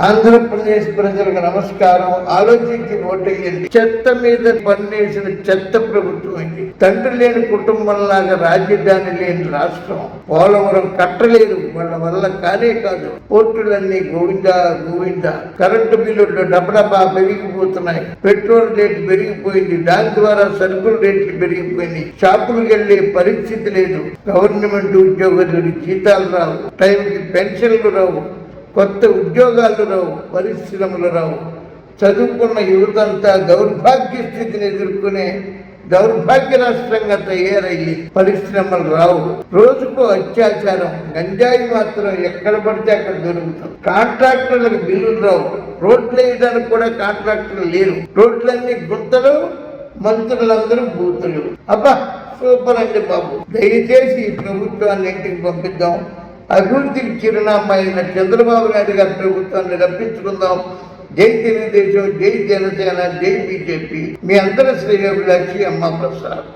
ఆంధ్రప్రదేశ్ ప్రజలకు నమస్కారం. ఆలోచించి ఓటేయండి. చెత్త మీద పన్నేసిన చెత్త ప్రభుత్వం ఇది. తండ్రి లేని కుటుంబంలాగా రాజధాని లేని రాష్ట్రం. పోలవరం కట్టలేరు, వాళ్ళ వల్ల కానే కాదు. పోర్టులన్నీ గోవిందా గోవిందా. కరెంటు బిల్లులు డబ్బడబ్బా పెరిగిపోతున్నాయి. పెట్రోల్ రేటు పెరిగిపోయింది. దాని ద్వారా సరుకుల రేట్లు పెరిగిపోయినాయి. షాపులకు వెళ్లే పరిస్థితి లేదు. గవర్నమెంట్ ఉద్యోగులకు జీతాలు రావు, టైంకి పెన్షన్లు రావు, కొత్త ఉద్యోగాలు రావు, పరిశ్రమలు రావు. చదువుకున్న యువతంతా దౌర్భాగ్య స్థితిని ఎదుర్కొనే దౌర్భాగ్య రాష్ట్రంగా తయారయ్యి పరిశ్రమలు రావు. రోజుకు అత్యాచారం, గంజాయి మాత్రం ఎక్కడ పడితే అక్కడ దొరుకుతాం. కాంట్రాక్టర్లకు బిల్లులు రావు. రోడ్లు వేయడానికి కూడా కాంట్రాక్టర్లు లేరు. రోడ్లన్నీ గుంతలు, మంత్రులందరూ బూతులు. అబ్బా సూపర్ అండి బాబు. దయచేసి ఈ ప్రభుత్వాన్ని ఇంటికి పంపిద్దాం. అభివృద్ధికి చిరునామా అయిన చంద్రబాబు నాయుడు గారి ప్రభుత్వాన్ని రప్పించుకుందాం. జై తెలుగుదేశం, జై జనసేన, జై బీజేపీ. మీ అందరి శ్రేయోభిలాషి అమ్మ ప్రసాద్.